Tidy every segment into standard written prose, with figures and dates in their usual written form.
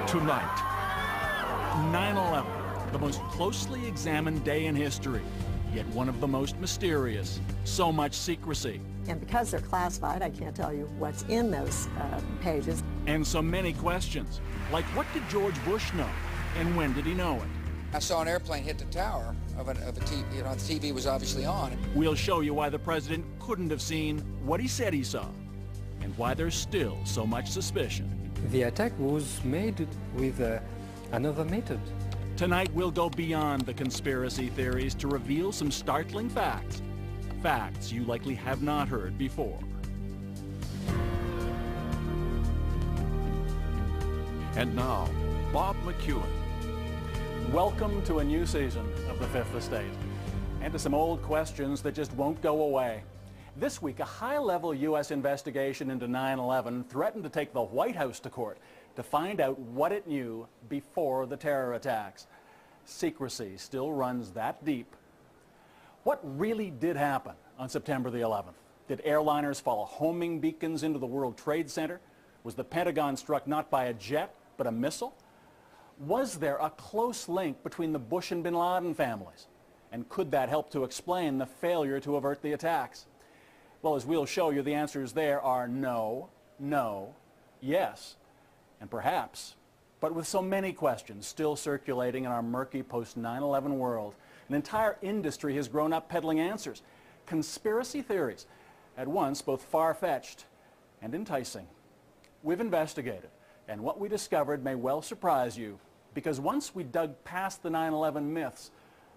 Tonight, 9/11, the most closely examined day in history, yet one of the most mysterious. So much secrecy. And because they're classified, I can't tell you what's in those pages. And so many questions, like what did George Bush know, and when did he know it? I saw an airplane hit the tower of a TV, the TV was obviously on. We'll show you why the president couldn't have seen what he said he saw, and why there's still so much suspicion. The attack was made with another method. Tonight we'll go beyond the conspiracy theories to reveal some startling facts. Facts you likely have not heard before. And now, Bob McEwen. Welcome to a new season of The Fifth Estate, and to some old questions that just won't go away. This week, a high-level U.S. investigation into 9/11 threatened to take the White House to court to find out what it knew before the terror attacks. Secrecy still runs that deep. What really did happen on September the 11th? Did airliners follow homing beacons into the World Trade Center? Was the Pentagon struck not by a jet, but a missile? Was there a close link between the Bush and bin Laden families? And could that help to explain the failure to avert the attacks? Well, as we'll show you, the answers there are no, no, yes, and perhaps. But with so many questions still circulating in our murky post-9/11 world, an entire industry has grown up peddling answers. Conspiracy theories, at once both far-fetched and enticing. We've investigated, and what we discovered may well surprise you, because once we dug past the 9/11 myths,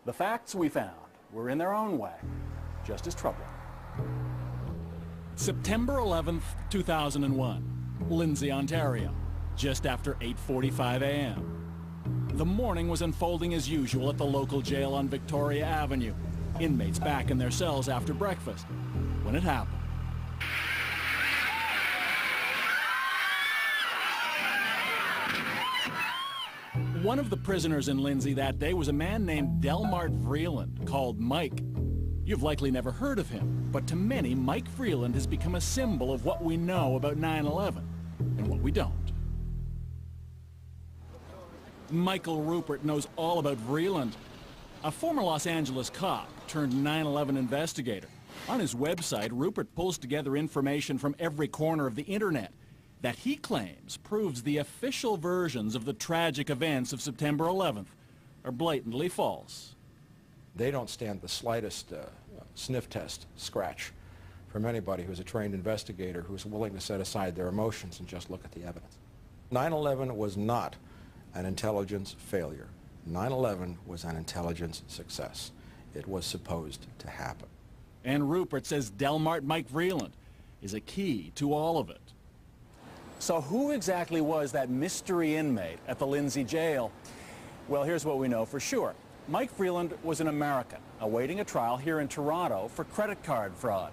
the facts we found were in their own way just as troubling. September 11th, 2001, Lindsay, Ontario, just after 8:45 a.m. The morning was unfolding as usual at the local jail on Victoria Avenue. Inmates back in their cells after breakfast when it happened. One of the prisoners in Lindsay that day was a man named Delmart Vreeland, called Mike. You've likely never heard of him, but to many, Mike Vreeland has become a symbol of what we know about 9/11 and what we don't. Michael Ruppert knows all about Vreeland, a former Los Angeles cop turned 9/11 investigator. On his website, Ruppert pulls together information from every corner of the internet that he claims proves the official versions of the tragic events of September 11th are blatantly false. They don't stand the slightest sniff test scratch from anybody who's a trained investigator who's willing to set aside their emotions and just look at the evidence. 9/11 was not an intelligence failure. 9/11 was an intelligence success. It was supposed to happen. And Ruppert says Delmart Mike Vreeland is a key to all of it. So who exactly was that mystery inmate at the Lindsay jail? Well, here's what we know for sure. Mike Vreeland was an American awaiting a trial here in Toronto for credit card fraud.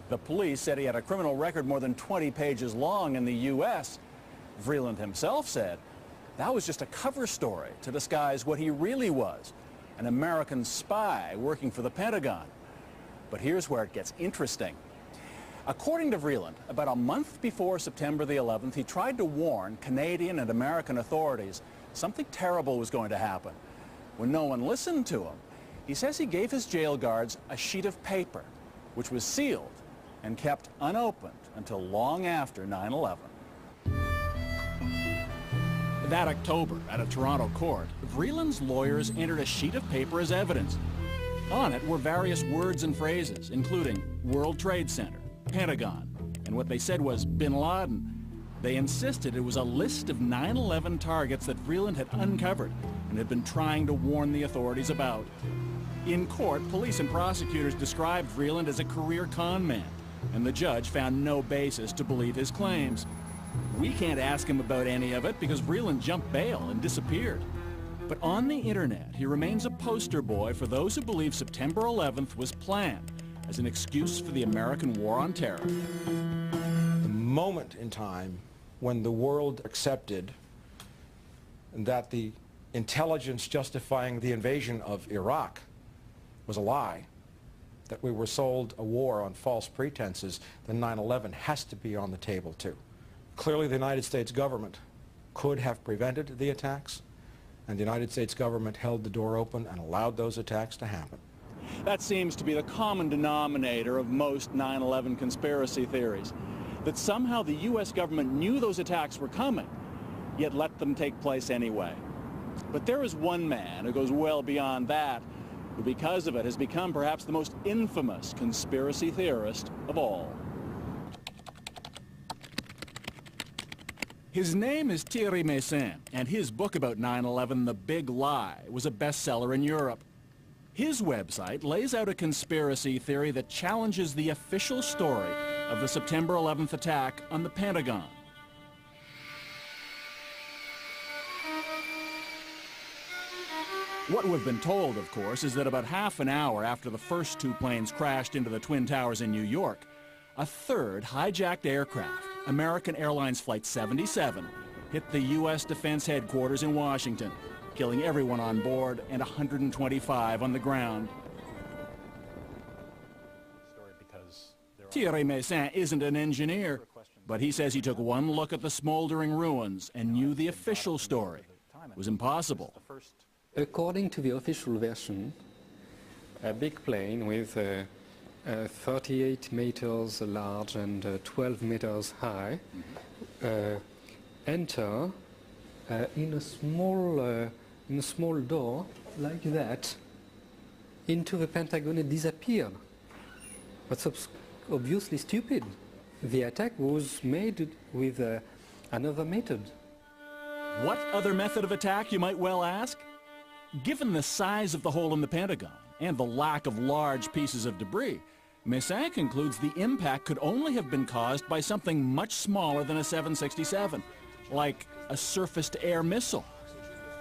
The police said he had a criminal record more than 20 pages long in the U.S. Vreeland himself said that was just a cover story to disguise what he really was, an American spy working for the Pentagon. But here's where it gets interesting. According to Vreeland, about a month before September the 11th, he tried to warn Canadian and American authorities something terrible was going to happen. When no one listened to him, he says he gave his jail guards a sheet of paper, which was sealed and kept unopened until long after 9/11. That October, at a Toronto court, Vreeland's lawyers entered a sheet of paper as evidence. On it were various words and phrases, including World Trade Center, Pentagon, and what they said was bin Laden. They insisted it was a list of 9/11 targets that Vreeland had uncovered and had been trying to warn the authorities about. In court, police and prosecutors described Vreeland as a career con man, and the judge found no basis to believe his claims. We can't ask him about any of it because Vreeland jumped bail and disappeared. But on the internet, he remains a poster boy for those who believe September 11th was planned as an excuse for the American war on terror. The moment in time when the world accepted that the intelligence justifying the invasion of Iraq was a lie, that we were sold a war on false pretenses, then 9/11 has to be on the table too. Clearly the United States government could have prevented the attacks, and the United States government held the door open and allowed those attacks to happen. That seems to be the common denominator of most 9/11 conspiracy theories, that somehow the U.S. government knew those attacks were coming, yet let them take place anyway. But there is one man who goes well beyond that, who because of it has become perhaps the most infamous conspiracy theorist of all. His name is Thierry Meyssan, and his book about 9/11, The Big Lie, was a bestseller in Europe. His website lays out a conspiracy theory that challenges the official story of the September 11th attack on the Pentagon. What we've been told, of course, is that about half an hour after the first two planes crashed into the Twin Towers in New York, a third hijacked aircraft, American Airlines Flight 77, hit the U.S. Defense Headquarters in Washington, killing everyone on board and 125 on the ground. Thierry Meyssan isn't an engineer, but he says he took one look at the smoldering ruins and knew the official story was impossible. According to the official version, a big plane with 38 meters large and 12 meters high enter in a small door like that into the Pentagon and disappeared. That's obviously stupid. The attack was made with another method. What other method of attack, you might well ask? Given the size of the hole in the Pentagon and the lack of large pieces of debris, Meyssan concludes the impact could only have been caused by something much smaller than a 767, like a surface-to-air missile.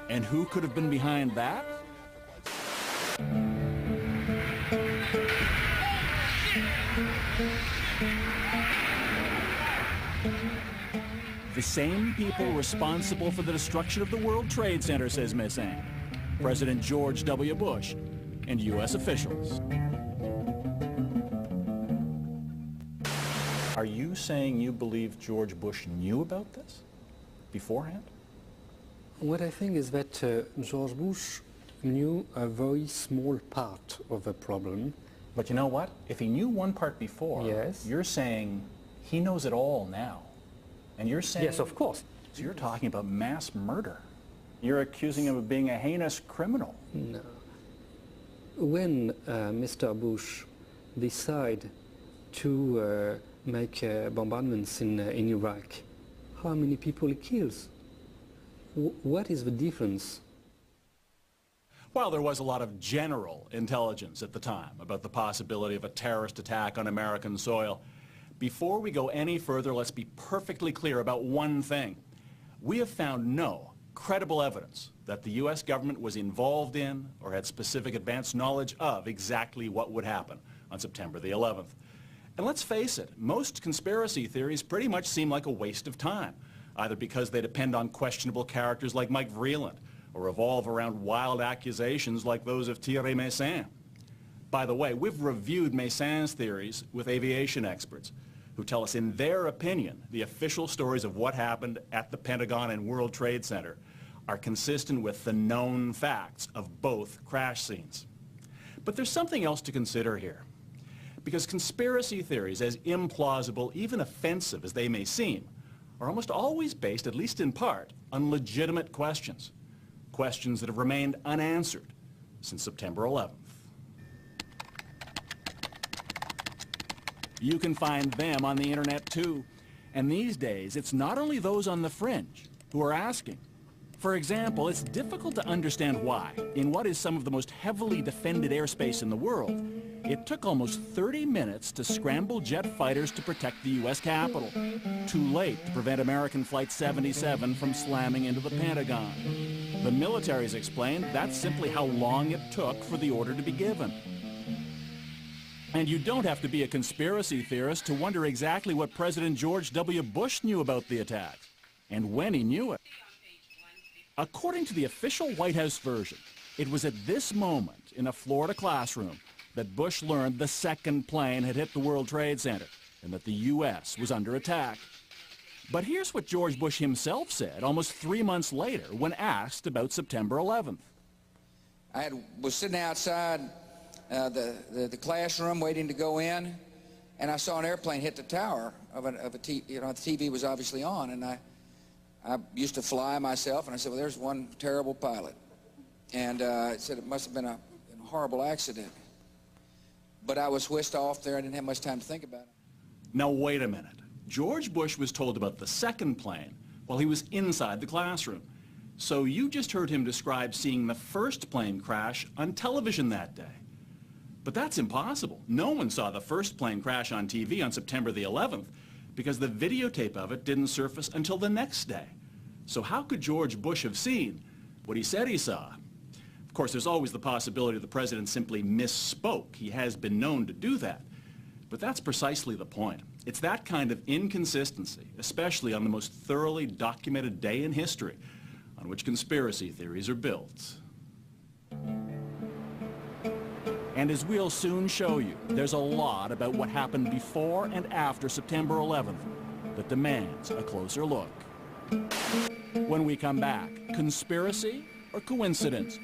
And who could have been behind that? The same people responsible for the destruction of the World Trade Center, says Meyssan. President George W. Bush and U.S. officials. Are you saying you believe George Bush knew about this beforehand? What I think is that George Bush knew a very small part of the problem. But you know what? If he knew one part before, yes, you're saying he knows it all now. And you're saying... Yes, of course. So you're talking about mass murder. You're accusing him of being a heinous criminal. No. When Mr. Bush decided to make bombardments in Iraq, how many people he kills? What is the difference? Well, there was a lot of general intelligence at the time about the possibility of a terrorist attack on American soil. Before we go any further, let's be perfectly clear about one thing. We have found no credible evidence that the U.S. government was involved in or had specific advanced knowledge of exactly what would happen on September the 11th. And let's face it, most conspiracy theories pretty much seem like a waste of time, either because they depend on questionable characters like Mike Vreeland or revolve around wild accusations like those of Thierry Meyssan. By the way, we've reviewed Meyssan's theories with aviation experts who tell us, in their opinion, the official stories of what happened at the Pentagon and World Trade Center are consistent with the known facts of both crash scenes. But there's something else to consider here. Because conspiracy theories, as implausible, even offensive as they may seem, are almost always based, at least in part, on legitimate questions. Questions that have remained unanswered since September 11th. You can find them on the internet too. And these days, it's not only those on the fringe who are asking. For example, it's difficult to understand why, in what is some of the most heavily defended airspace in the world, it took almost 30 minutes to scramble jet fighters to protect the U.S. Capitol. Too late to prevent American Flight 77 from slamming into the Pentagon. The military's explained that's simply how long it took for the order to be given. And you don't have to be a conspiracy theorist to wonder exactly what President George W. Bush knew about the attack, and when he knew it. According to the official White House version, it was at this moment in a Florida classroom that Bush learned the second plane had hit the World Trade Center and that the U.S. was under attack. But here's what George Bush himself said almost 3 months later when asked about September 11th. I was sitting outside the classroom waiting to go in, and I saw an airplane hit the tower of a TV. You know, the TV was obviously on, and I used to fly myself, and I said, well, there's one terrible pilot. And it said it must have been a horrible accident. But I was whisked off there. I didn't have much time to think about it. Now, wait a minute. George Bush was told about the second plane while he was inside the classroom. So you just heard him describe seeing the first plane crash on television that day. But that's impossible. No one saw the first plane crash on TV on September the 11th because the videotape of it didn't surface until the next day. So how could George Bush have seen what he said he saw? Of course, there's always the possibility the president simply misspoke. He has been known to do that. But that's precisely the point. It's that kind of inconsistency, especially on the most thoroughly documented day in history, on which conspiracy theories are built. And as we'll soon show you, there's a lot about what happened before and after September 11th that demands a closer look. When we come back, conspiracy or coincidence?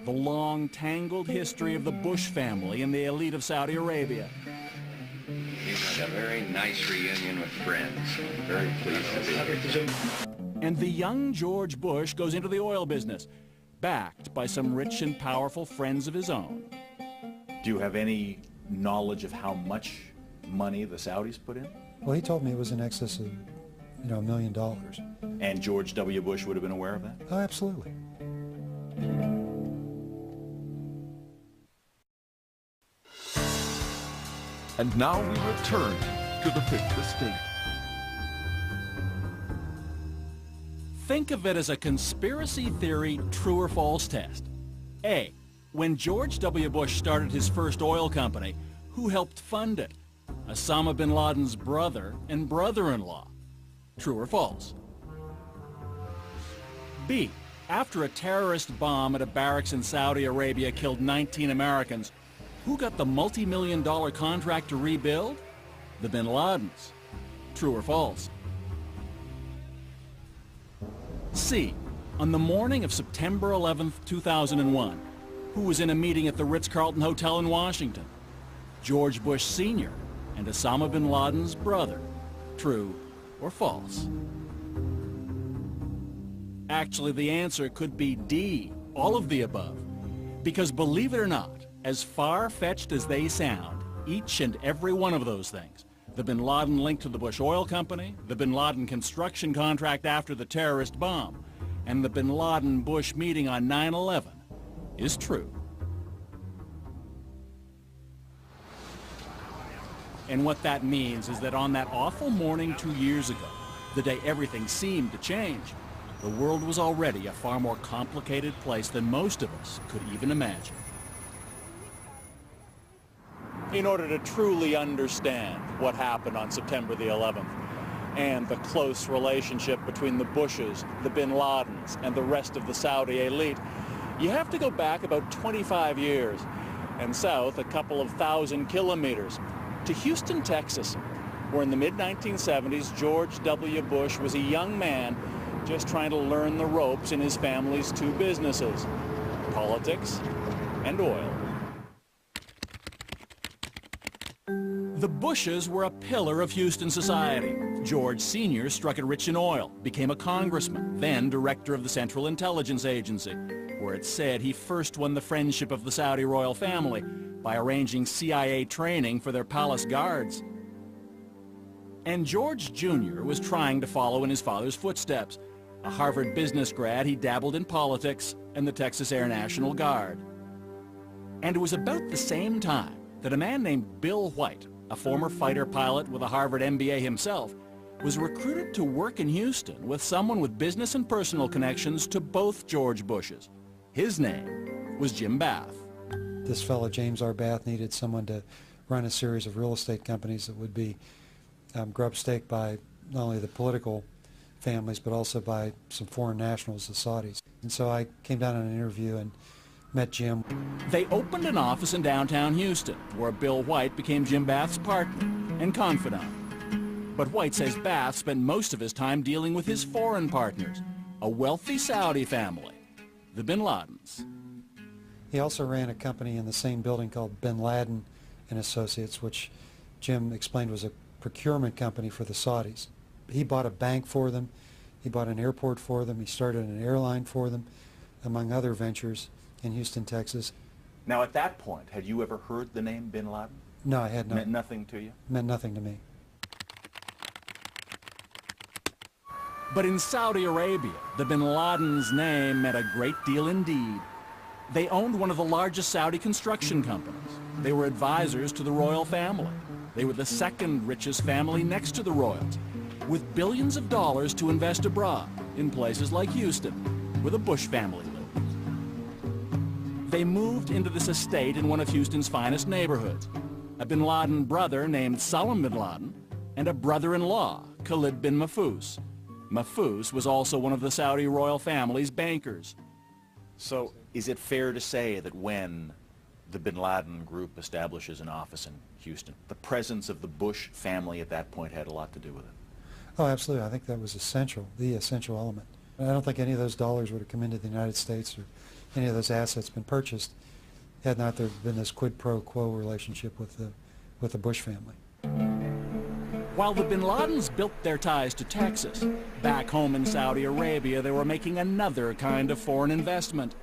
The long, tangled history of the Bush family and the elite of Saudi Arabia. We've had a very nice reunion with friends. I'm very pleased to be here. And the young George Bush goes into the oil business, backed by some rich and powerful friends of his own. Do you have any knowledge of how much money the Saudis put in? Well, he told me it was in excess of, $1 million. And George W. Bush would have been aware of that? Oh, absolutely. And now we return to the Fifth Estate. Think of it as a conspiracy theory true or false test. A, when George W. Bush started his first oil company, who helped fund it? Osama bin Laden's brother and brother-in-law. True or false? B, after a terrorist bomb at a barracks in Saudi Arabia killed 19 Americans, who got the multi-million-dollar contract to rebuild? The bin Ladens. True or false? C, on the morning of September 11th, 2001, who was in a meeting at the Ritz-Carlton Hotel in Washington? George Bush Sr. and Osama bin Laden's brother. True or false? Actually, the answer could be D, all of the above. Because believe it or not, as far-fetched as they sound, each and every one of those things, the bin Laden link to the Bush Oil Company, the bin Laden construction contract after the terrorist bomb, and the bin Laden-Bush meeting on 9/11, is true. And what that means is that on that awful morning 2 years ago, the day everything seemed to change, the world was already a far more complicated place than most of us could even imagine. In order to truly understand what happened on September the 11th and the close relationship between the Bushes, the bin Ladens, and the rest of the Saudi elite, you have to go back about 25 years and south a couple of thousand kilometers to Houston, Texas, where in the mid-1970s, George W. Bush was a young man just trying to learn the ropes in his family's two businesses, politics and oil. The Bushes were a pillar of Houston society. George Sr. struck it rich in oil, became a congressman, then director of the Central Intelligence Agency, where it said he first won the friendship of the Saudi royal family by arranging CIA training for their palace guards. And George Jr. was trying to follow in his father's footsteps. A Harvard business grad, he dabbled in politics and the Texas Air National Guard. And it was about the same time that a man named Bill White, a former fighter pilot with a Harvard MBA himself, was recruited to work in Houston with someone with business and personal connections to both George Bushes. His name was Jim Bath. This fellow, James R. Bath, needed someone to run a series of real estate companies that would be grub-staked by not only the political families, but also by some foreign nationals, the Saudis. And so I came down on an interview and met Jim. They opened an office in downtown Houston, where Bill White became Jim Bath's partner and confidant. But White says Bath spent most of his time dealing with his foreign partners, a wealthy Saudi family, the Bin Ladens. He also ran a company in the same building called Bin Laden and Associates, which Jim explained was a procurement company for the Saudis. He bought a bank for them. He bought an airport for them. He started an airline for them, among other ventures in Houston, Texas. Now, at that point, had you ever heard the name Bin Laden? No, I had not. Meant nothing to you? Meant nothing to me. But in Saudi Arabia, the Bin Laden's name meant a great deal indeed. They owned one of the largest Saudi construction companies. They were advisors to the royal family. They were the second richest family next to the royals, with billions of dollars to invest abroad in places like Houston, where the Bush family lived. They moved into this estate in one of Houston's finest neighborhoods. A Bin Laden brother named Salam Bin Laden and a brother-in-law, Khalid bin Mahfouz. Mahfouz was also one of the Saudi royal family's bankers. So is it fair to say that when the Bin Laden group establishes an office in Houston, the presence of the Bush family at that point had a lot to do with it? Oh, absolutely. I think that was essential, the essential element. I don't think any of those dollars would have come into the United States or any of those assets been purchased had not there been this quid pro quo relationship with the Bush family. While the Bin Ladens built their ties to Texas, back home in Saudi Arabia they were making another kind of foreign investment.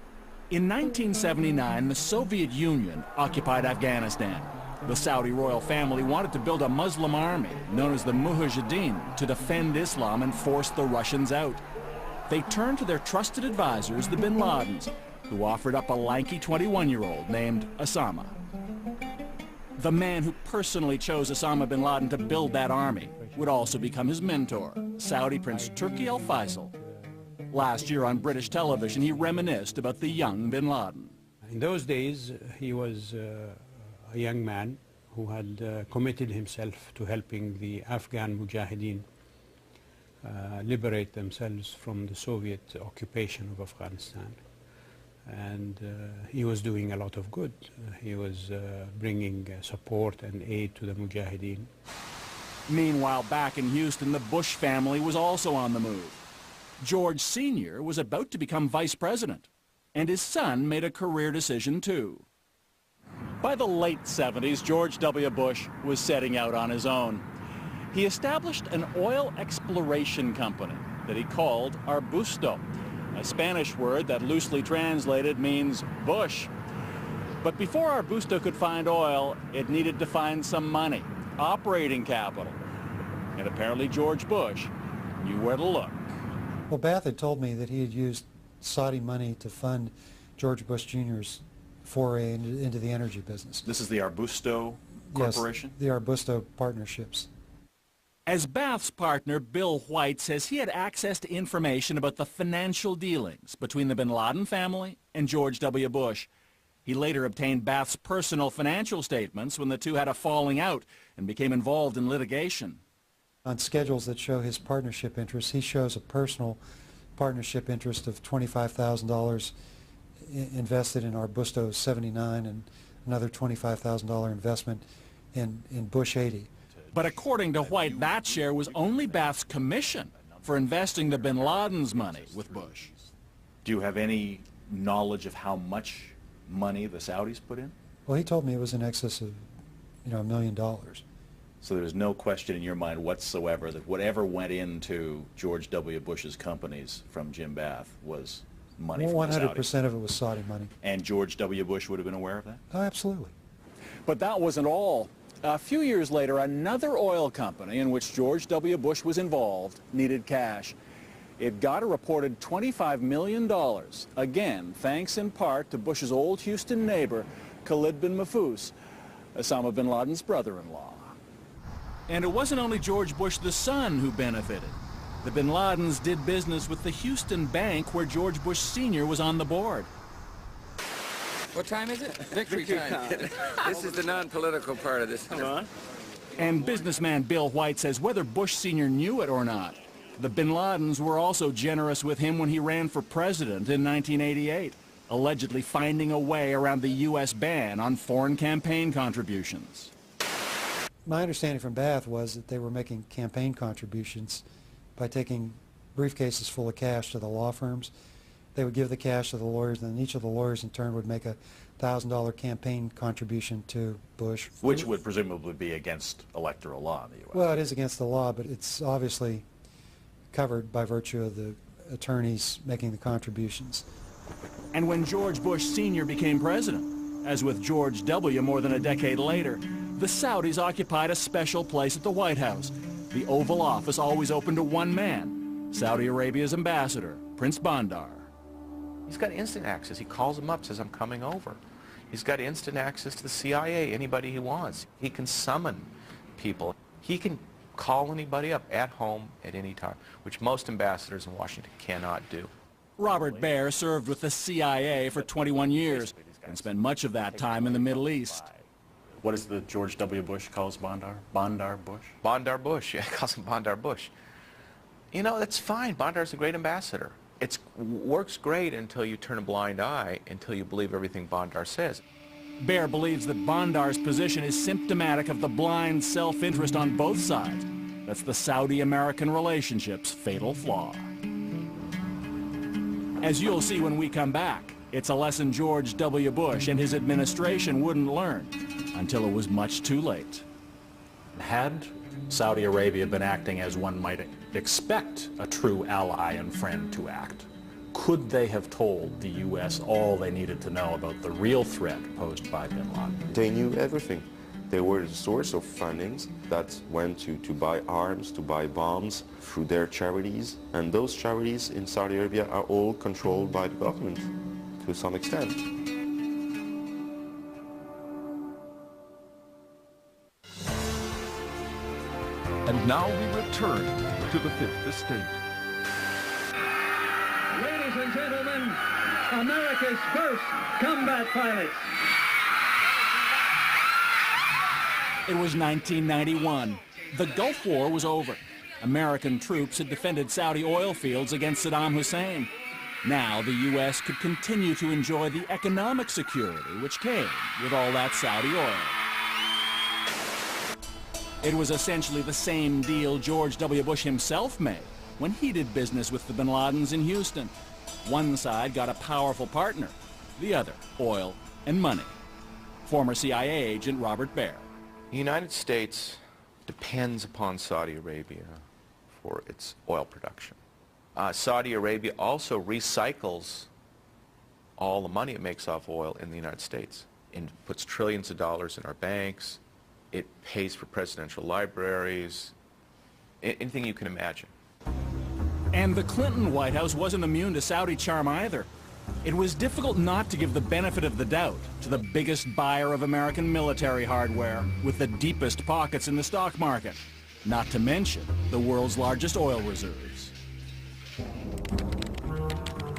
In 1979, the Soviet Union occupied Afghanistan. The Saudi royal family wanted to build a Muslim army known as the Mujahideen to defend Islam and force the Russians out. They turned to their trusted advisors, the Bin Ladens, who offered up a lanky 21-year-old named Osama. The man who personally chose Osama bin Laden to build that army would also become his mentor, Saudi Prince Turki Al Faisal. Last year on British television, he reminisced about the young bin Laden. In those days, he was a young man who had committed himself to helping the Afghan Mujahideen liberate themselves from the Soviet occupation of Afghanistan. And he was doing a lot of good. He was bringing support and aid to the Mujahideen. Meanwhile, back in Houston, the Bush family was also on the move. George Sr. was about to become vice president, and his son made a career decision too. By the late 70s, George W. Bush was setting out on his own. He established an oil exploration company that he called Arbusto, a Spanish word that loosely translated means bush. But before Arbusto could find oil, it needed to find some money, operating capital. And apparently George Bush knew where to look. Well, Bath had told me that he had used Saudi money to fund George Bush Jr.'s foray into the energy business. This is the Arbusto Corporation? Yes, the Arbusto partnerships. As Bath's partner, Bill White, says he had access to information about the financial dealings between the Bin Laden family and George W. Bush. He later obtained Bath's personal financial statements when the two had a falling out and became involved in litigation. On schedules that show his partnership interests, he shows a personal partnership interest of $25,000 invested in Arbusto 79 and another $25,000 investment in Bush 80. But according to White, that share was only Bath's commission for investing the Bin Laden's money with Bush. Do you have any knowledge of how much money the Saudis put in? Well, he told me it was in excess of, $1 million. So there's no question in your mind whatsoever that whatever went into George W. Bush's companies from Jim Bath was money from the Saudis. 100% of it was Saudi money. And George W. Bush would have been aware of that? Oh, absolutely. But that wasn't all. A few years later, another oil company in which George W. Bush was involved needed cash. It got a reported $25 million, again, thanks in part to Bush's old Houston neighbor, Khalid bin Mahfouz, Osama bin Laden's brother-in-law. And it wasn't only George Bush the son who benefited. The Bin Ladens did business with the Houston bank where George Bush Sr. was on the board. What time is it? Victory time. This is the non-political part of this. Come on. And businessman Bill White says whether Bush Sr. knew it or not, the Bin Ladens were also generous with him when he ran for president in 1988, allegedly finding a way around the U.S. ban on foreign campaign contributions. My understanding from Bath was that they were making campaign contributions by taking briefcases full of cash to the law firms. They would give the cash to the lawyers, and then each of the lawyers in turn would make a $1,000 campaign contribution to Bush. Which would presumably be against electoral law in the U.S. Well, it is against the law, but it's obviously covered by virtue of the attorneys making the contributions. And when George Bush Sr. became president, as with George W. more than a decade later, the Saudis occupied a special place at the White House. The Oval Office always open to one man, Saudi Arabia's ambassador, Prince Bandar. He's got instant access. He calls them up, says, I'm coming over. He's got instant access to the CIA, anybody he wants. He can summon people. He can call anybody up at home at any time, which most ambassadors in Washington cannot do. Robert Baer served with the CIA for 21 years and spent much of that time in the Middle East. What is the George W. Bush calls Bandar? Bandar Bush? Bandar Bush, yeah, he calls him Bandar Bush. You know, that's fine. Bandar's a great ambassador. It works great until you turn a blind eye, until you believe everything Bandar says. Baer believes that Bandar's position is symptomatic of the blind self-interest on both sides. That's the Saudi-American relationship's fatal flaw. As you'll see when we come back, it's a lesson George W. Bush and his administration wouldn't learn until it was much too late. Had Saudi Arabia been acting as one might expect a true ally and friend to act, could they have told the U.S. all they needed to know about the real threat posed by bin Laden? They knew everything. They were the source of fundings that went to buy arms, to buy bombs through their charities. And those charities in Saudi Arabia are all controlled by the government to some extent. And now we return to the Fifth Estate. Ladies and gentlemen, America's first combat pilots. It was 1991. The Gulf War was over. American troops had defended Saudi oil fields against Saddam Hussein. Now the U.S. could continue to enjoy the economic security which came with all that Saudi oil. It was essentially the same deal George W. Bush himself made when he did business with the bin Ladens in Houston. One side got a powerful partner, the other, oil and money. Former CIA agent Robert Baer. The United States depends upon Saudi Arabia for its oil production. Saudi Arabia also recycles all the money it makes off oil in the United States and puts trillions of dollars in our banks. It pays for presidential libraries, anything you can imagine. And the Clinton White House wasn't immune to Saudi charm either. It was difficult not to give the benefit of the doubt to the biggest buyer of American military hardware with the deepest pockets in the stock market, not to mention the world's largest oil reserves.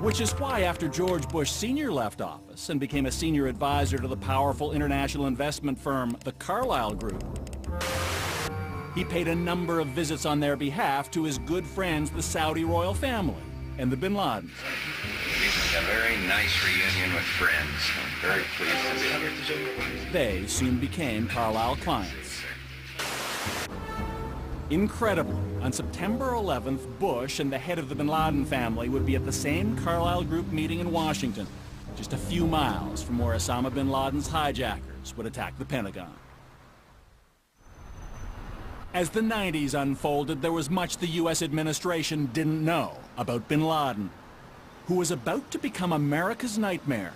Which is why after George Bush Sr. left office and became a senior advisor to the powerful international investment firm, the Carlyle Group, he paid a number of visits on their behalf to his good friends, the Saudi royal family and the bin Ladens. A very nice reunion with friends. I'm very pleased to be here. They soon became Carlyle clients. Incredibly, on September 11th, Bush and the head of the bin Laden family would be at the same Carlyle Group meeting in Washington, just a few miles from where Osama bin Laden's hijackers would attack the Pentagon. As the 90s unfolded, there was much the U.S. administration didn't know about bin Laden, who was about to become America's nightmare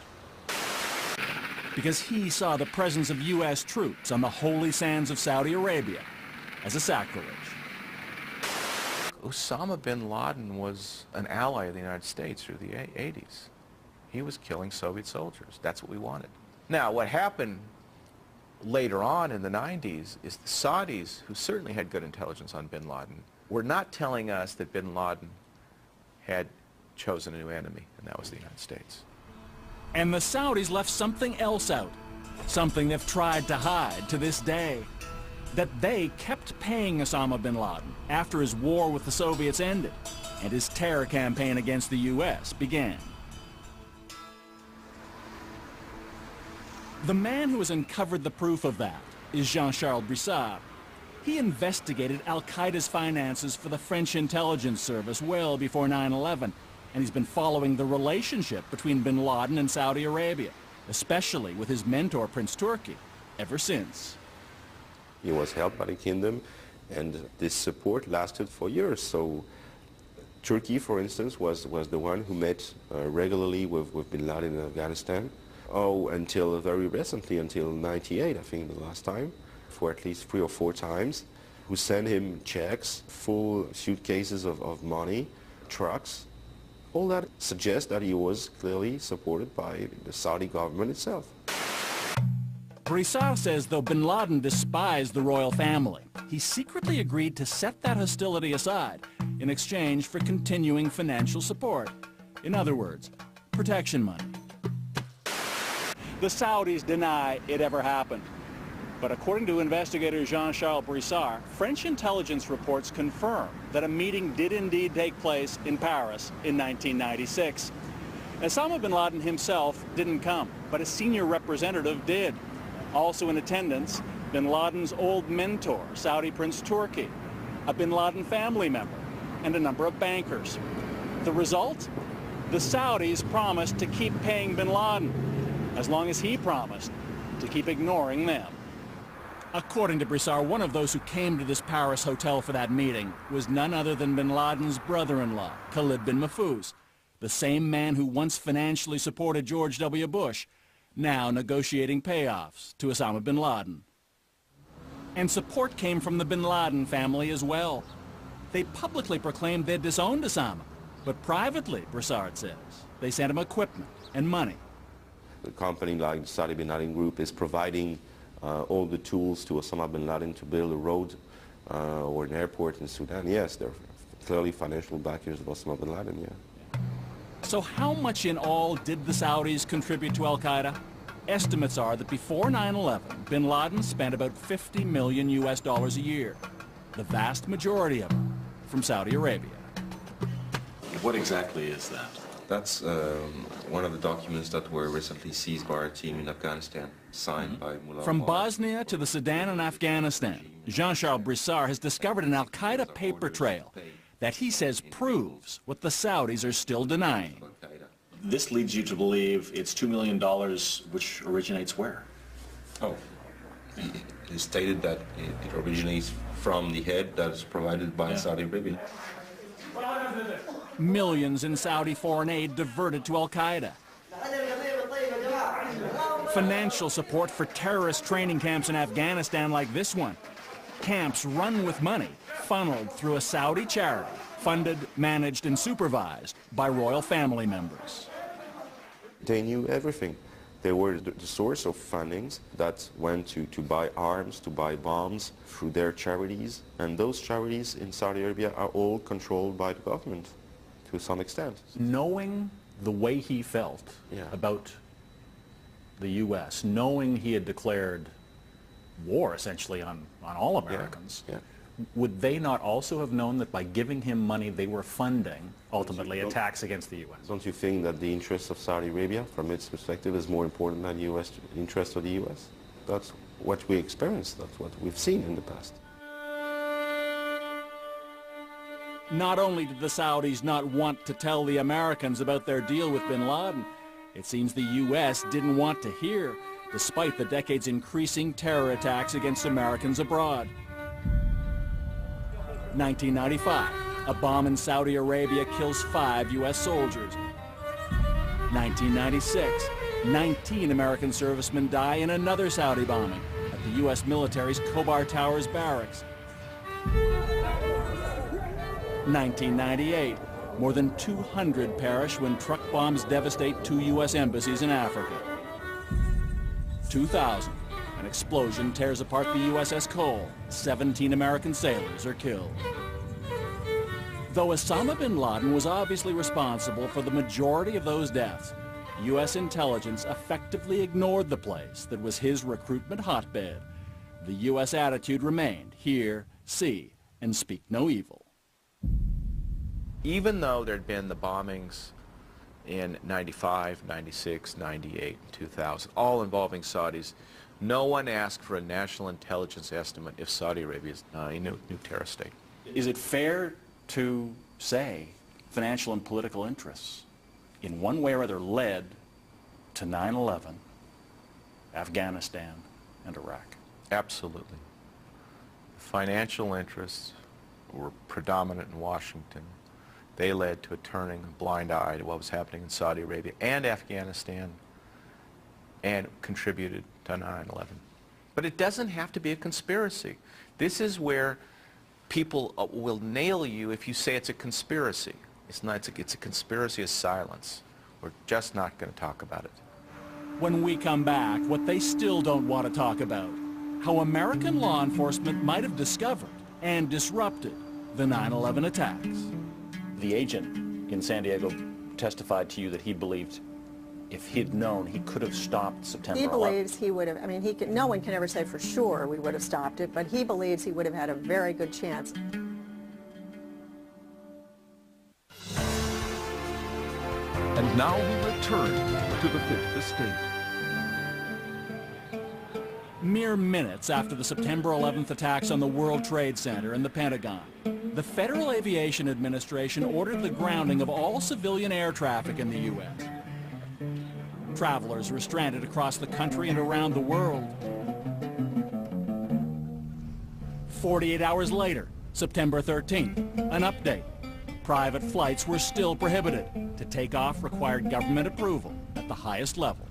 because he saw the presence of U.S. troops on the holy sands of Saudi Arabia as a sacrilege. Osama bin Laden was an ally of the United States through the 80s. He was killing Soviet soldiers. That's what we wanted. Now, what happened later on in the 90s is the Saudis, who certainly had good intelligence on bin Laden, were not telling us that bin Laden had chosen a new enemy, and that was the United States. And the Saudis left something else out, something they've tried to hide to this day, that they kept paying Osama bin Laden after his war with the Soviets ended and his terror campaign against the U.S. began. The man who has uncovered the proof of that is Jean-Charles Brissard. He investigated al-Qaeda's finances for the French intelligence service well before 9/11, and he's been following the relationship between bin Laden and Saudi Arabia, especially with his mentor, Prince Turki, ever since. He was helped by the kingdom, and this support lasted for years. So Turkey, for instance, was the one who met regularly with bin Laden in Afghanistan. Oh, until very recently, until '98, I think the last time, for at least 3 or 4 times, who sent him checks, full suitcases of money, trucks. All that suggests that he was clearly supported by the Saudi government itself. Broussard says though bin Laden despised the royal family, he secretly agreed to set that hostility aside in exchange for continuing financial support. In other words, protection money. The Saudis deny it ever happened. But according to investigator Jean-Charles Broussard, French intelligence reports confirm that a meeting did indeed take place in Paris in 1996. Osama bin Laden himself didn't come, but a senior representative did. Also in attendance, bin Laden's old mentor, Saudi Prince Turki, a bin Laden family member, and a number of bankers. The result? The Saudis promised to keep paying bin Laden, as long as he promised to keep ignoring them. According to Broussard, one of those who came to this Paris hotel for that meeting was none other than bin Laden's brother-in-law, Khalid bin Mahfouz, the same man who once financially supported George W. Bush, now negotiating payoffs to Osama bin Laden. And support came from the bin Laden family as well. They publicly proclaimed they'd disowned Osama, but privately, Broussard says, they sent him equipment and money. A company like the Saudi bin Laden Group is providing all the tools to Osama bin Laden to build a road or an airport in Sudan. Yes, they're clearly financial backers of Osama bin Laden, yeah. So how much in all did the Saudis contribute to al-Qaeda? Estimates are that before 9/11, bin Laden spent about $50 million a year, the vast majority of it from Saudi Arabia. What exactly is that? That's one of the documents that were recently seized by our team in Afghanistan, signed by Mullah From Omar. Bosnia to the Sudan and Afghanistan, Jean-Charles Broussard has discovered an al-Qaeda paper trail that he says proves what the Saudis are still denying. This leads you to believe it's $2 million, which originates where? Oh, he stated that it originates from the head that is provided by Saudi Arabia. Millions in Saudi foreign aid diverted to al-Qaeda. Financial support for terrorist training camps in Afghanistan like this one. Camps run with money, funneled through a Saudi charity, funded, managed, and supervised by royal family members. They knew everything. They were the source of fundings that went to buy arms, to buy bombs through their charities. And those charities in Saudi Arabia are all controlled by the government to some extent. Knowing the way he felt about the U.S., knowing he had declared war essentially on all Americans, would they not also have known that by giving him money they were funding, ultimately, attacks against the U.S.? Don't you think that the interest of Saudi Arabia, from its perspective, is more important than the U.S. interest of the U.S.? That's what we experienced. That's what we've seen in the past. Not only did the Saudis not want to tell the Americans about their deal with bin Laden, it seems the U.S. didn't want to hear, despite the decade's increasing terror attacks against Americans abroad. 1995, a bomb in Saudi Arabia kills 5 U.S. soldiers. 1996, 19 American servicemen die in another Saudi bombing at the U.S. military's Khobar Towers barracks. 1998, more than 200 perish when truck bombs devastate 2 U.S. embassies in Africa. 2000, an explosion tears apart the USS Cole. 17 American sailors are killed. Though Osama bin Laden was obviously responsible for the majority of those deaths, U.S. intelligence effectively ignored the place that was his recruitment hotbed. The U.S. attitude remained, hear, see, and speak no evil. Even though there had been the bombings in 95, 96, 98, 2000, all involving Saudis, No one asked for a national intelligence estimate if Saudi Arabia is a new terrorist state. Is it fair to say financial and political interests in one way or other led to 9/11, Afghanistan, and Iraq? Absolutely. Financial interests were predominant in Washington. They led to a turning a blind eye to what was happening in Saudi Arabia and Afghanistan, and contributed to 9/11. But it doesn't have to be a conspiracy. This is where people will nail you if you say it's a conspiracy. It's not. It's a conspiracy of silence. We're just not going to talk about it. When we come back, what they still don't want to talk about, how American law enforcement might have discovered and disrupted the 9/11 attacks. The agent in San Diego testified to you that he believed if he'd known, he could have stopped September 11th. He believes he would have, I mean, no one can ever say for sure we would have stopped it, but he believes he would have had a very good chance. And now we return to the Fifth Estate. Mere minutes after the September 11th attacks on the World Trade Center and the Pentagon, the Federal Aviation Administration ordered the grounding of all civilian air traffic in the U.S. Travelers were stranded across the country and around the world. 48 hours later, September 13th, an update. Private flights were still prohibited. To take off required government approval at the highest level.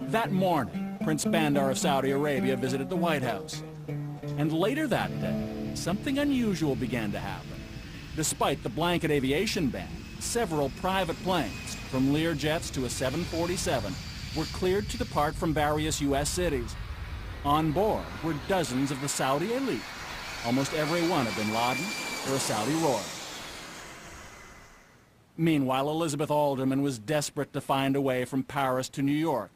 That morning, Prince Bandar of Saudi Arabia visited the White House. And later that day, something unusual began to happen. Despite the blanket aviation ban, several private planes, from Learjets to a 747, were cleared to depart from various U.S. cities. On board were dozens of the Saudi elite, almost every one a bin Laden or a Saudi royal. Meanwhile, Elizabeth Alderman was desperate to find a way from Paris to New York,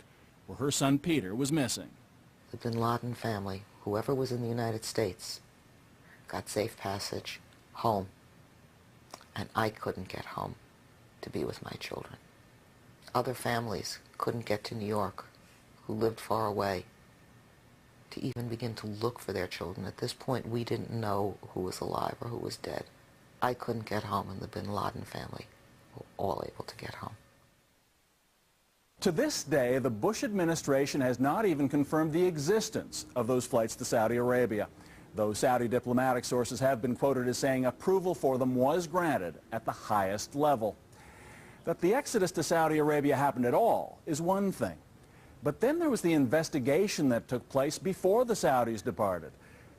where her son Peter was missing. The bin Laden family, whoever was in the United States, got safe passage home, and I couldn't get home to be with my children. Other families couldn't get to New York, who lived far away, to even begin to look for their children. At this point, we didn't know who was alive or who was dead. I couldn't get home, and the bin Laden family were all able to get home. To this day, the Bush administration has not even confirmed the existence of those flights to Saudi Arabia, though Saudi diplomatic sources have been quoted as saying approval for them was granted at the highest level. That the exodus to Saudi Arabia happened at all is one thing. But then there was the investigation that took place before the Saudis departed.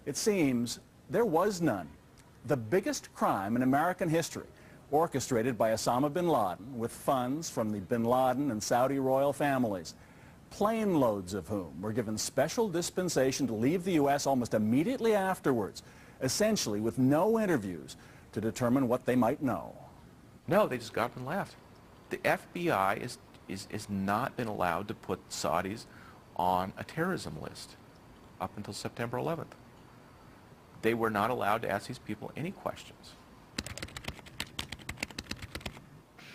It seems there was none. The biggest crime in American history, orchestrated by Osama bin Laden with funds from the bin Laden and Saudi royal families, plane loads of whom were given special dispensation to leave the U.S. almost immediately afterwards, essentially with no interviews to determine what they might know. No, they just got up and left. The FBI is not been allowed to put Saudis on a terrorism list up until September 11th. They were not allowed to ask these people any questions.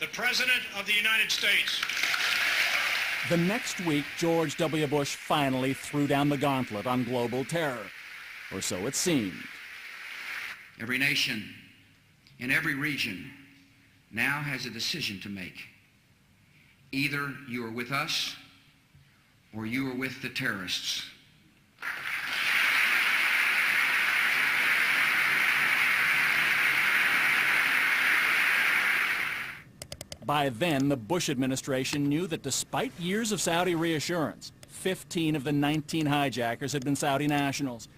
The President of the United States. The next week, George W. Bush finally threw down the gauntlet on global terror, or so it seemed. Every nation in every region now has a decision to make. Either you are with us or you are with the terrorists. By then, the Bush administration knew that despite years of Saudi reassurance, 15 of the 19 hijackers had been Saudi nationals.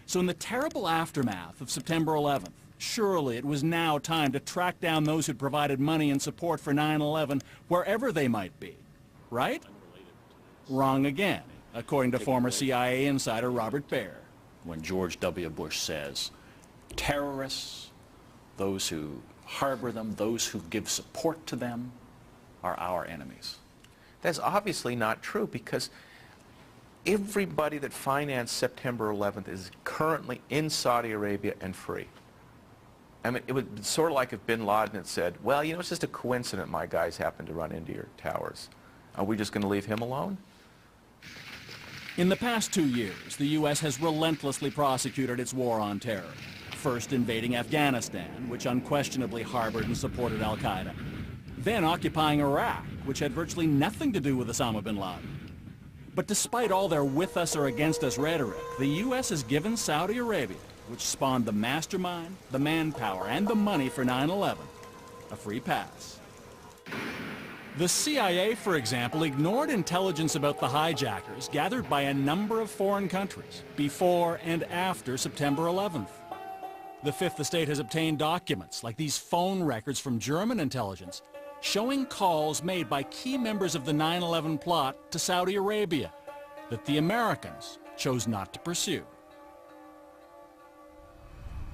So in the terrible aftermath of September 11th, surely it was now time to track down those who'd provided money and support for 9/11 wherever they might be. Right? Wrong again, according to former CIA insider Robert Baer. When George W. Bush says, terrorists, those who harbor them, those who give support to them, are our enemies. That's obviously not true, because everybody that financed September 11th is currently in Saudi Arabia and free. I mean, it was sort of like if bin Laden had said, well, you know, it's just a coincidence my guys happened to run into your towers. Are we just going to leave him alone? In the past 2 years, the U.S. has relentlessly prosecuted its war on terror, first invading Afghanistan, which unquestionably harbored and supported al-Qaeda, then occupying Iraq, which had virtually nothing to do with Osama bin Laden. But despite all their with us or against us rhetoric, the U.S. has given Saudi Arabia, which spawned the mastermind, the manpower, and the money for 9/11, a free pass. The CIA, for example, ignored intelligence about the hijackers gathered by a number of foreign countries before and after September 11th. The Fifth Estate has obtained documents like these phone records from German intelligence showing calls made by key members of the 9/11 plot to Saudi Arabia that the Americans chose not to pursue.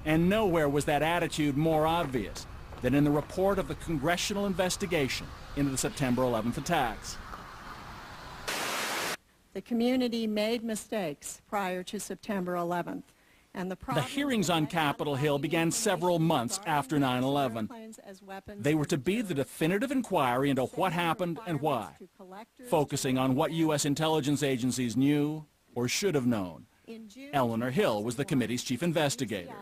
And nowhere was that attitude more obvious than in the report of the congressional investigation into the September 11th attacks. The community made mistakes prior to September 11th. And the hearings on Capitol Hill began several months after 9/11. They were to be the definitive inquiry into what happened and why, focusing on what U.S. intelligence agencies knew or should have known. Eleanor Hill was the committee's chief investigator.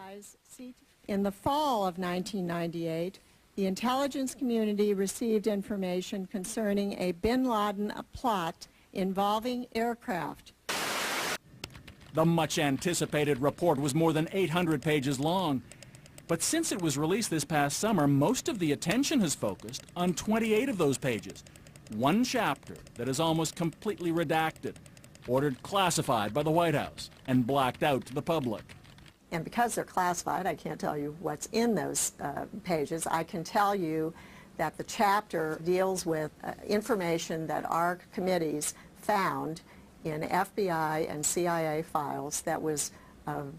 In the fall of 1998, the intelligence community received information concerning a bin Laden plot involving aircraft. The much-anticipated report was more than 800 pages long. But since it was released this past summer, most of the attention has focused on 28 of those pages. One chapter that is almost completely redacted, ordered classified by the White House, and blacked out to the public. And because they're classified, I can't tell you what's in those pages. I can tell you that the chapter deals with information that our committees found in FBI and CIA files that was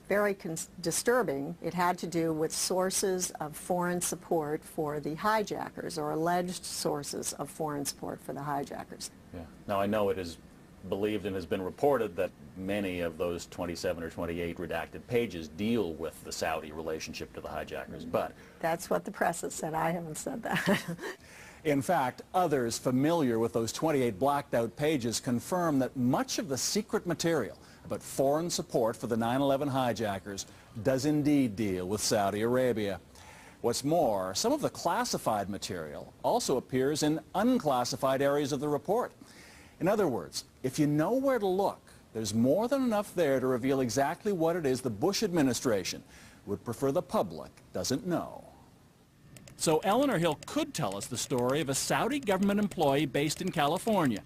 very disturbing. It had to do with sources of foreign support for the hijackers, or alleged sources of foreign support for the hijackers. Yeah. Now, I know it is believed and has been reported that many of those 27 or 28 redacted pages deal with the Saudi relationship to the hijackers, but... That's what the press has said. I haven't said that. In fact, others familiar with those 28 blacked out pages confirm that much of the secret material about foreign support for the 9/11 hijackers does indeed deal with Saudi Arabia. What's more, some of the classified material also appears in unclassified areas of the report. In other words, if you know where to look, there's more than enough there to reveal exactly what it is the Bush administration would prefer the public doesn't know. So Eleanor Hill could tell us the story of a Saudi government employee based in California,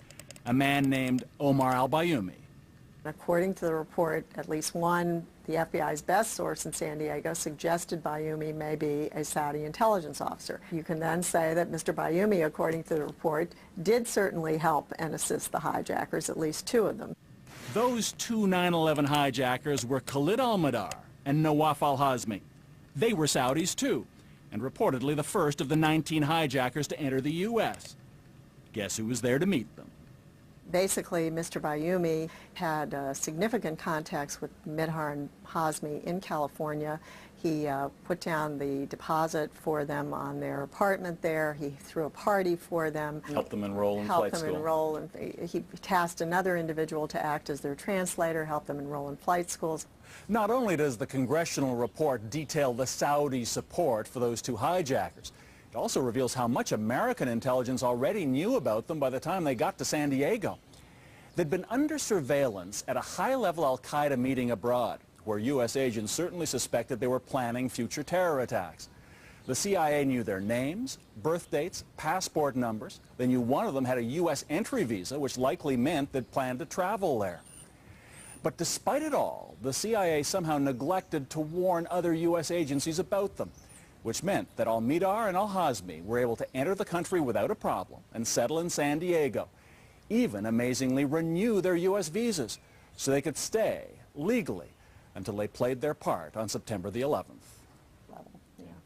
a man named Omar al-Bayoumi. According to the report, at least one, the FBI's best source in San Diego, suggested Bayoumi may be a Saudi intelligence officer. You can then say that Mr. Bayoumi, according to the report, did certainly help and assist the hijackers, at least two of them. Those two 9/11 hijackers were Khalid al-Mihdhar and Nawaf al-Hazmi. They were Saudis too, and reportedly the first of the 19 hijackers to enter the U.S. Guess who was there to meet them? Basically, Mr. Bayoumi had significant contacts with Mihdhar and Hazmi in California. He put down the deposit for them on their apartment there. He threw a party for them. Helped them enroll in flight school. Enroll, and he tasked another individual to act as their translator, help them enroll in flight schools. Not only does the congressional report detail the Saudi support for those two hijackers, it also reveals how much American intelligence already knew about them by the time they got to San Diego. They'd been under surveillance at a high-level al-Qaeda meeting abroad, where U.S. agents certainly suspected they were planning future terror attacks. The CIA knew their names, birth dates, passport numbers. They knew one of them had a U.S. entry visa, which likely meant they'd planned to travel there. But despite it all, the CIA somehow neglected to warn other U.S. agencies about them, which meant that al-Mihdhar and al-Hazmi were able to enter the country without a problem and settle in San Diego, even amazingly renew their U.S. visas so they could stay legally until they played their part on September the 11th.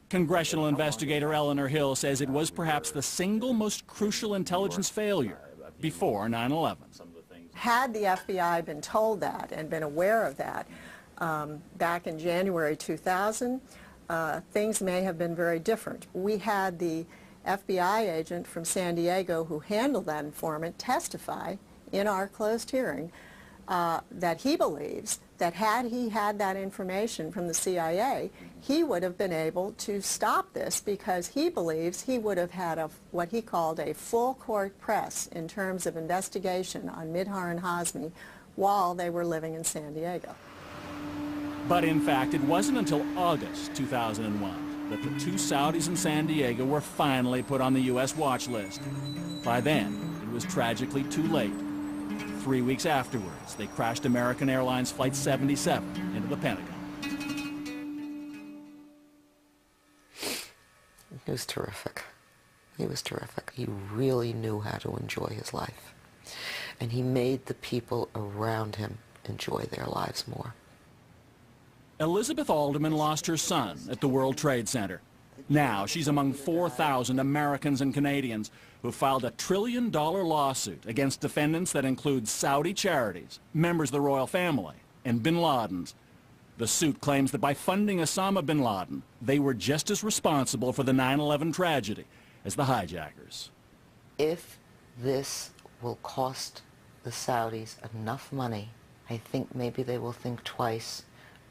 Congressional investigator Eleanor Hill says it was perhaps the single most crucial intelligence failure before 9/11. Had the FBI been told that and been aware of that back in January 2000, things may have been very different. We had the FBI agent from San Diego who handled that informant testify in our closed hearing that he believes that had he had that information from the CIA, he would have been able to stop this, because he believes he would have had what he called a full court press in terms of investigation on Mihdhar and Hazmi while they were living in San Diego. But in fact, it wasn't until August 2001 that the two Saudis in San Diego were finally put on the U.S. watch list. By then, it was tragically too late. 3 weeks afterwards, they crashed American Airlines Flight 77 into the Pentagon. He was terrific. He was terrific. He really knew how to enjoy his life. And he made the people around him enjoy their lives more. Elizabeth Alderman lost her son at the World Trade Center. Now she's among 4,000 Americans and Canadians who filed a $1 trillion lawsuit against defendants that include Saudi charities, members of the royal family, and bin Ladens. The suit claims that by funding Osama bin Laden, they were just as responsible for the 9/11 tragedy as the hijackers. If this will cost the Saudis enough money, I think maybe they will think twice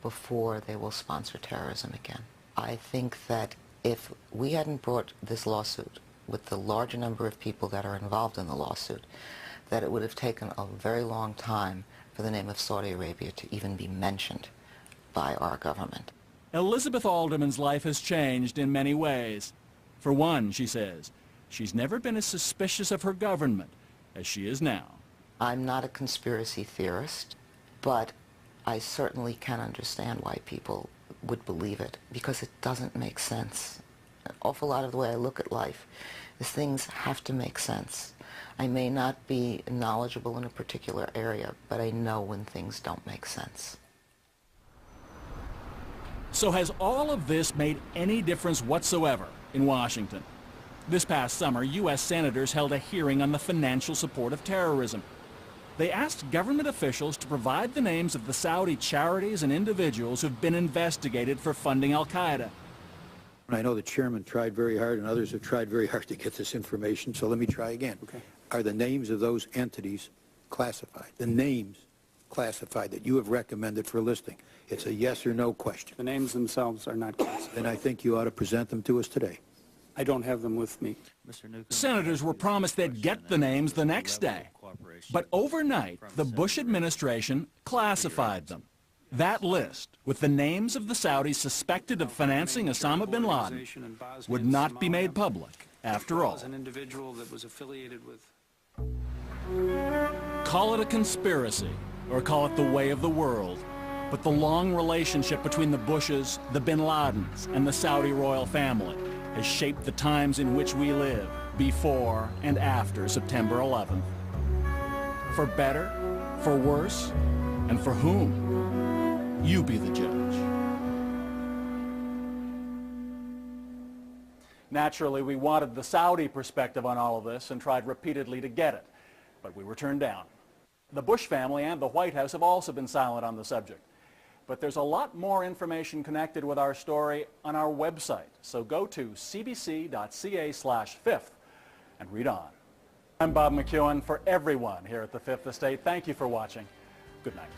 before they will sponsor terrorism again. I think that if we hadn't brought this lawsuit with the larger number of people that are involved in the lawsuit, that it would have taken a very long time for the name of Saudi Arabia to even be mentioned by our government. Elizabeth Alderman's life has changed in many ways. For one, she says, she's never been as suspicious of her government as she is now. I'm not a conspiracy theorist, but I certainly can understand why people would believe it, because it doesn't make sense. An awful lot of the way I look at life is things have to make sense. I may not be knowledgeable in a particular area, but I know when things don't make sense. So has all of this made any difference whatsoever in Washington? This past summer, U.S. senators held a hearing on the financial support of terrorism. They asked government officials to provide the names of the Saudi charities and individuals who've been investigated for funding al-Qaeda. I know the chairman tried very hard and others have tried very hard to get this information, so let me try again. Okay. Are the names of those entities classified? The names classified that you have recommended for listing? It's a yes or no question. The names themselves are not classified. Then I think you ought to present them to us today. I don't have them with me. Senators were promised they'd get the names the next day. But overnight, the Bush administration classified them. That list, with the names of the Saudis suspected of financing Osama bin Laden, would not be made public after all. An individual that was affiliated with. Call it a conspiracy, or call it the way of the world, but the long relationship between the Bushes, the bin Ladens, and the Saudi royal family has shaped the times in which we live, before and after September 11th. For better, for worse, and for whom? You be the judge. Naturally, we wanted the Saudi perspective on all of this and tried repeatedly to get it, but we were turned down. The Bush family and the White House have also been silent on the subject. But there's a lot more information connected with our story on our website, so go to cbc.ca/fifth and read on. I'm Bob McEwen. For everyone here at the Fifth Estate, thank you for watching. Good night.